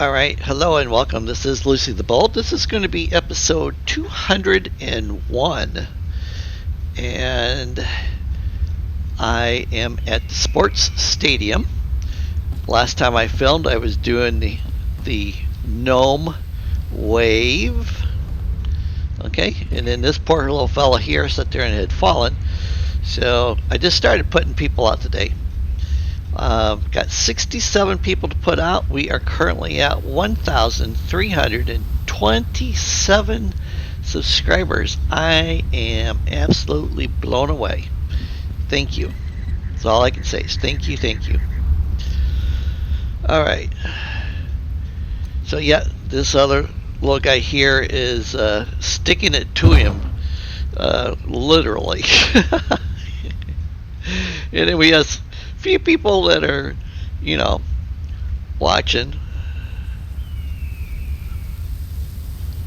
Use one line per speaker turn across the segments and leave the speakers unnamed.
Alright, hello and welcome. This is Lucy the Bold. This is going to be episode 201. And I am at the sports stadium. Last time I filmed, I was doing the gnome wave. Okay, and then this poor little fella here sat there and had fallen. So I just started putting people out today. Got 67 people to put out. We are currently at 1,327 subscribers. I am absolutely blown away. Thank you. That's all I can say is thank you, thank you. All right. So yeah, this other little guy here is sticking it to him, literally. And then we have a few people that are, you know, watching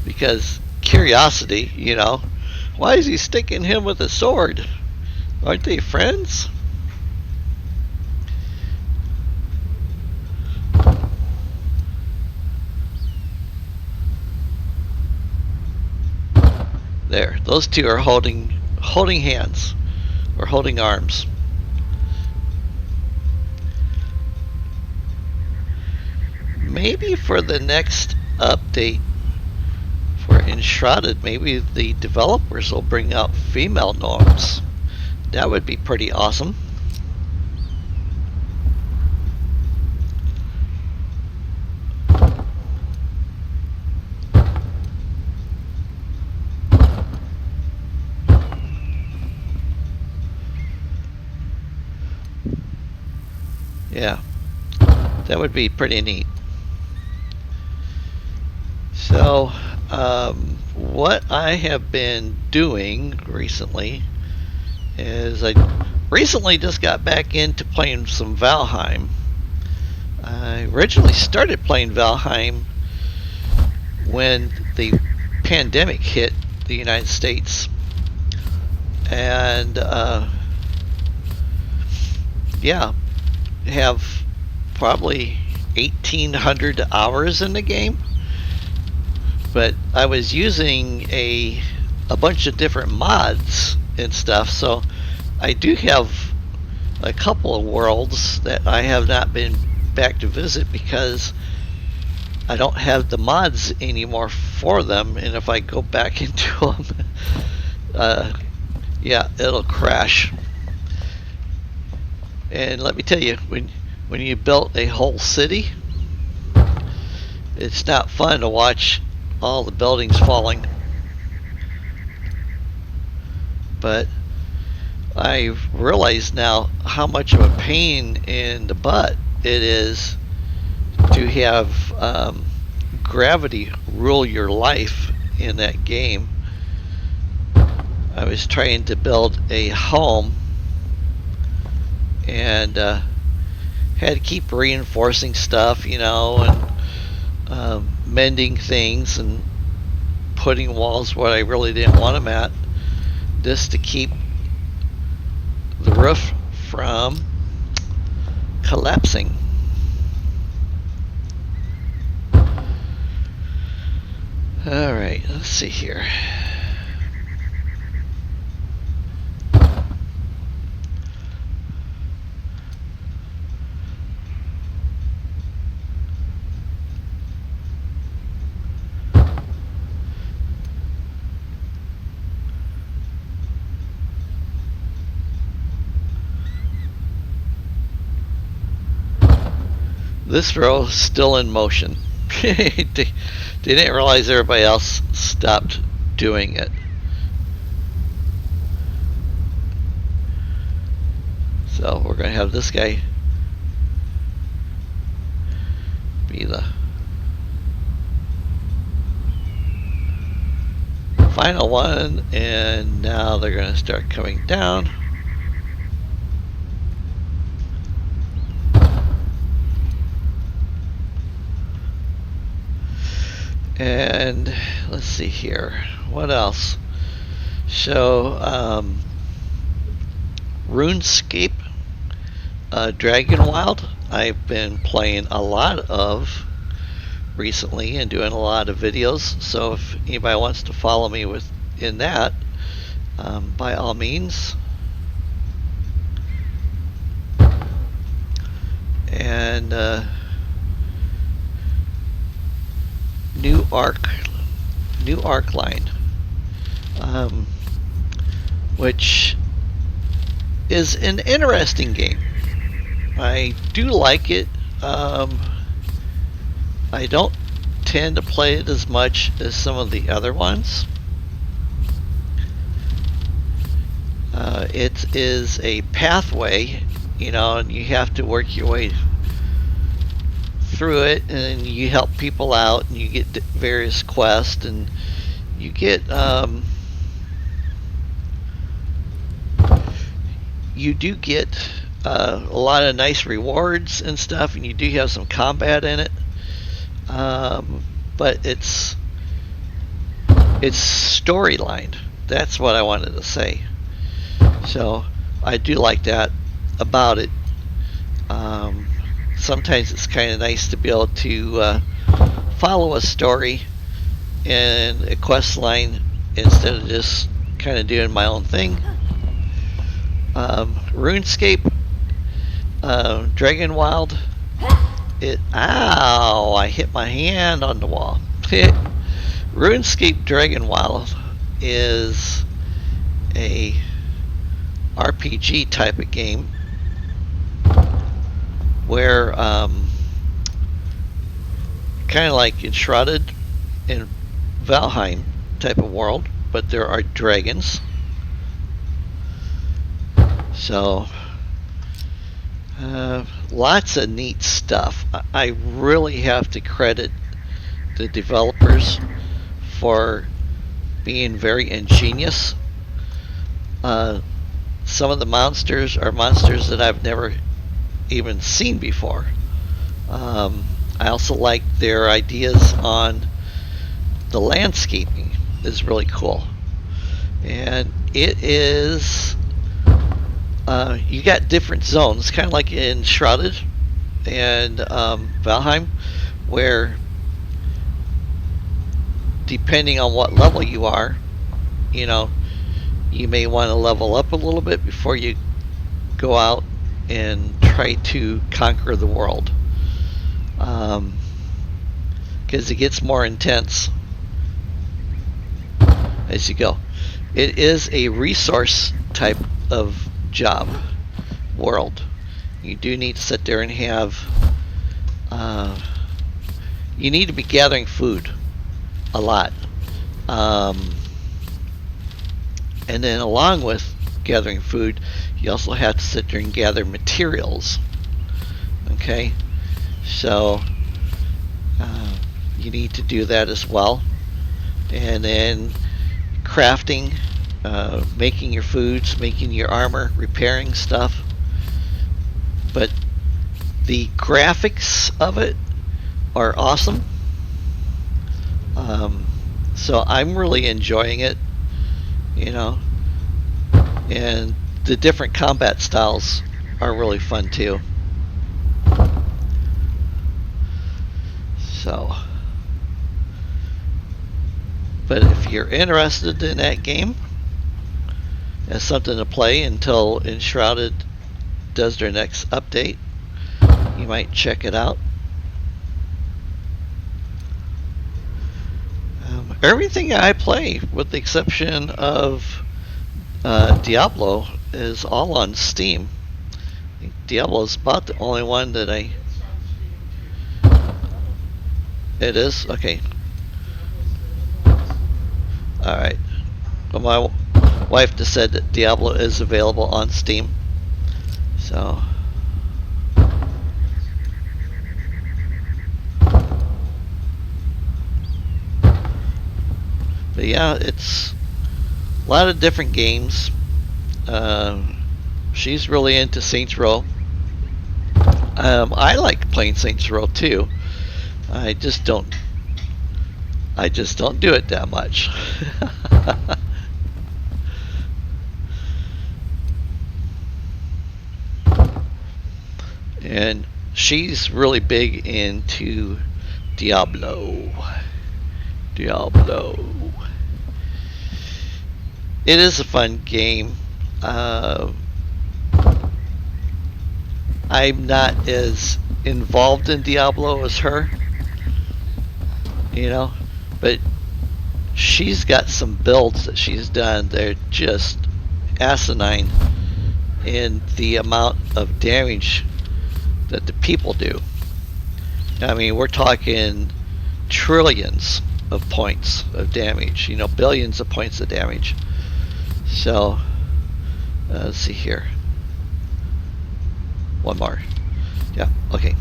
because curiosity, why is he sticking him with a sword? Aren't they friends? There, those two are holding hands or holding arms. Maybe for the next update for Enshrouded, maybe the developers will bring out female gnomes. That would be pretty awesome. Yeah, that would be pretty neat. So, what I have been doing recently is I recently just got back into playing some Valheim. I originally started playing Valheim when the pandemic hit the United States. And, yeah, have probably 1,800 hours in the game. But I was using a bunch of different mods and stuff, so I do have a couple of worlds that I have not been back to visit because I don't have the mods anymore for them, and if I go back into them, yeah, it'll crash. And let me tell you, when you built a whole city, it's not fun to watch all the buildings falling. But I realize now how much of a pain in the butt it is to have gravity rule your life in that game. I was trying to build a home and had to keep reinforcing stuff, and mending things and putting walls where I really didn't want them at, just to keep the roof from collapsing. Alright, let's see here. This row is still in motion. they didn't realize everybody else stopped doing it. So we're going to have this guy be the final one, and now they're going to start coming down. And let's see here, what else? So RuneScape, Dragon Wild, I've been playing a lot of recently and doing a lot of videos. So if anybody wants to follow me in that, by all means. And new arc line, which is an interesting game. I do like it. I don't tend to play it as much as some of the other ones. It is a pathway, and you have to work your way through it, and you help people out, and you get various quests, and you get you do get a lot of nice rewards and stuff, and you do have some combat in it. But it's storyline. That's what I wanted to say. So I do like that about it. Sometimes it's kind of nice to be able to follow a story and a quest line instead of just kind of doing my own thing. RuneScape, Dragonwild. Ow! I hit my hand on the wall. RuneScape Dragonwild is a RPG type of game where kind of like Enshrouded and Valheim type of world, but there are dragons. So lots of neat stuff. I really have to credit the developers for being very ingenious. Some of the monsters are monsters that I've never even seen before. I also like their ideas on the landscaping is really cool. And it is you got different zones, kind of like in Enshrouded and Valheim, where depending on what level you are, you may want to level up a little bit before you go out and try to conquer the world, because it gets more intense as you go. It is a resource type of job world. You do need to sit there and have you need to be gathering food a lot, and then along with gathering food, you also have to sit there and gather materials. Okay, so you need to do that as well. And then crafting, making your foods, making your armor, repairing stuff. But the graphics of it are awesome. So I'm really enjoying it, and the different combat styles are really fun too. So, but if you're interested in that game as something to play until Enshrouded does their next update, you might check it out. Everything I play, with the exception of Diablo, is all on Steam. I think Diablo is about the only one that I... It is? Okay. Alright. Well, my wife just said that Diablo is available on Steam. So... But yeah, it's a lot of different games. She's really into Saints Row. I like playing Saints Row too. I just don't do it that much. And she's really big into Diablo. Diablo. It is a fun game. I'm not as involved in Diablo as her, you know, but she's got some builds that she's done. They're just asinine in the amount of damage that the people do. I mean, we're talking trillions of points of damage, billions of points of damage. So, let's see here. One more. Yeah, okay.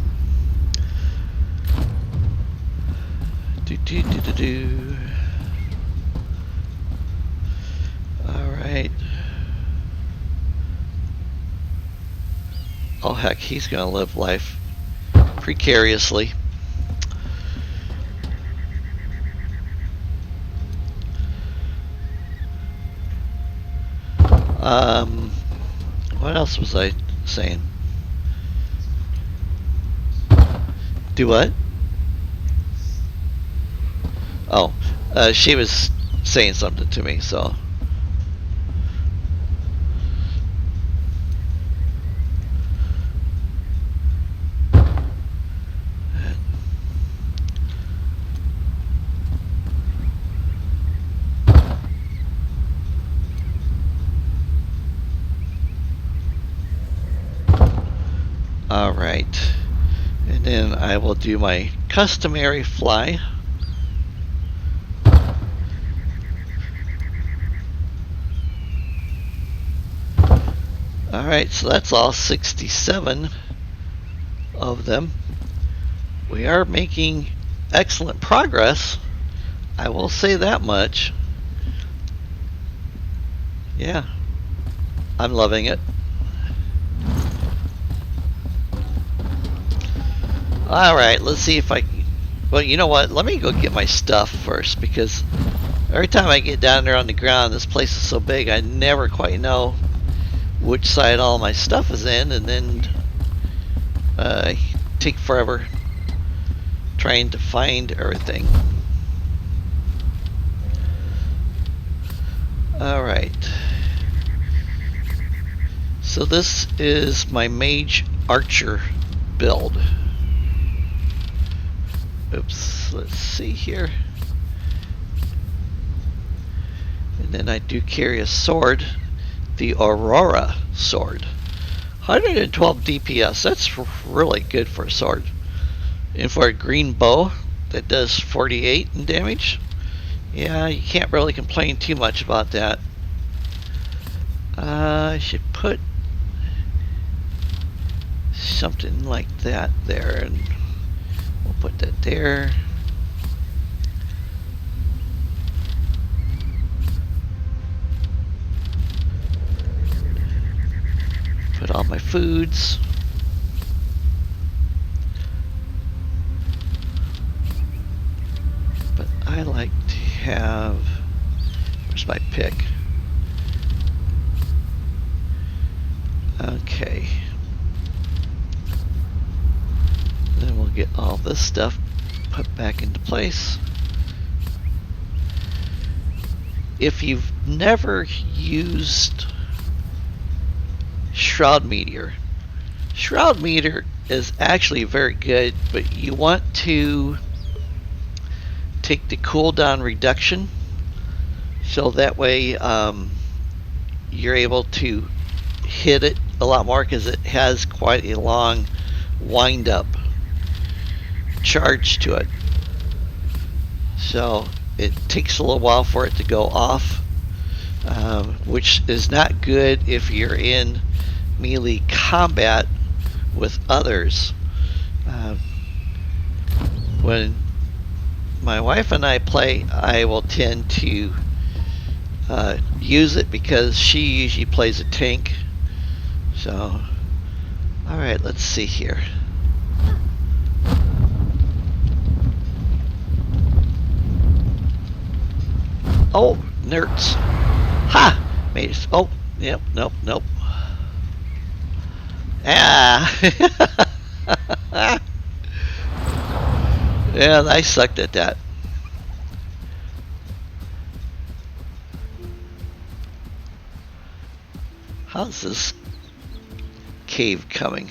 Alright. Oh heck, he's gonna live life precariously. What else was I saying? Do what? Oh, she was saying something to me, so. Alright, and then I will do my customary fly. Alright, so that's all 67 of them. We are making excellent progress, I will say that much. Yeah, I'm loving it. Alright, let's see if I can. Well, you know what? Let me go get my stuff first, because every time I get down there on the ground, this place is so big, I never quite know which side all my stuff is in, and then take forever trying to find everything. Alright. So this is my mage archer build. Oops, let's see here. And then I do carry a sword, the Aurora sword. 112 DPS, that's really good for a sword. And for a green bow that does 48 in damage, yeah, you can't really complain too much about that. I should put something like that there, and we'll put that there. Put all my foods. But I like to have, where's my pick? Okay. Then we'll get all this stuff put back into place. If you've never used Shroud Meteor is actually very good, but you want to take the cooldown reduction, so that way you're able to hit it a lot more, because it has quite a long wind up charge to it. So it takes a little while for it to go off, which is not good if you're in melee combat with others. When my wife and I play, I will tend to use it because she usually plays a tank. So, alright, let's see here. Oh, nerds. Ha! Made it. Oh, yep, nope. Ah! Yeah, I sucked at that. How's this cave coming?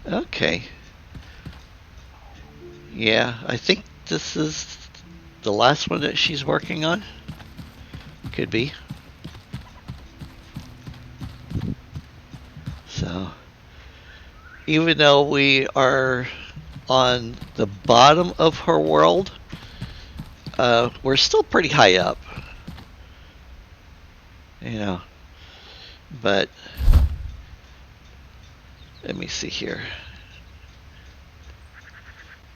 Okay. Yeah, I think this is the last one that she's working on. Could be. So, even though we are on the bottom of her world, we're still pretty high up. You know, but let me see here.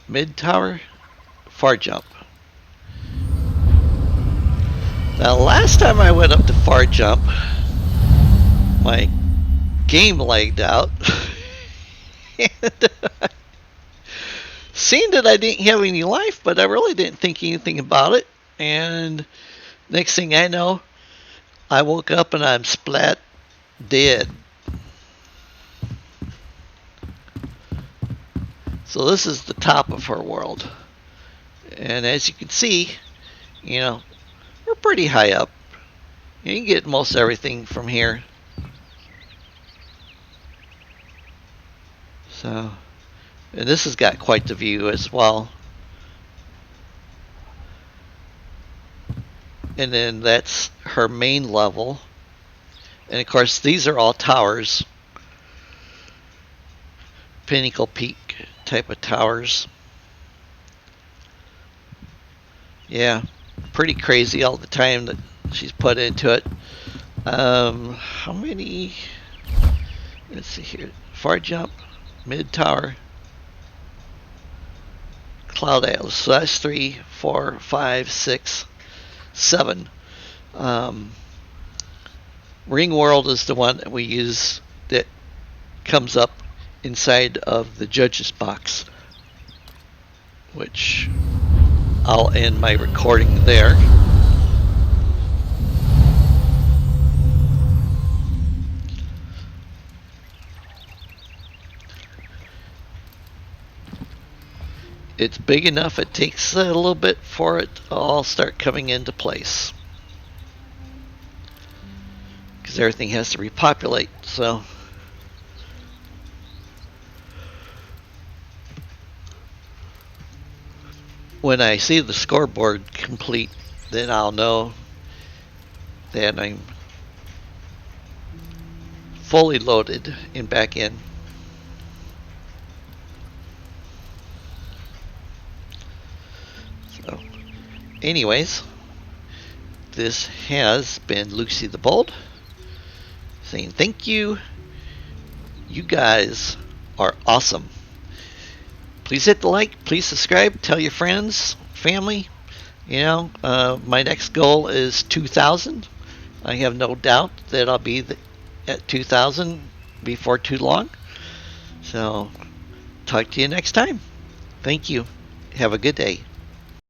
Mid tower, far jump. Now, last time I went up to far jump, my game lagged out. And seeing that I didn't have any life, but I really didn't think anything about it. And next thing I know, I woke up and I'm splat dead. So this is the top of her world. And as you can see, you know, we're pretty high up. You can get most everything from here. So, and this has got quite the view as well. And then that's her main level. And of course, these are all towers. Pinnacle Peak type of towers. Yeah, pretty crazy all the time that she's put into it. How many? Let's see here. Far jump, mid tower, cloud atlas. So that's 3, 4, 5, 6, 7. Ring world is the one that we use that comes up inside of the judge's box, which I'll end my recording there. It's big enough, it takes a little bit for it to all start coming into place. Because everything has to repopulate, so. When I see the scoreboard complete, then I'll know that I'm fully loaded and back in. So, anyways, this has been Lucy the Bold saying thank you. You guys are awesome. Please hit the like, please subscribe, tell your friends, family. You know, my next goal is 2,000. I have no doubt that I'll be at 2,000 before too long. So, talk to you next time. Thank you. Have a good day.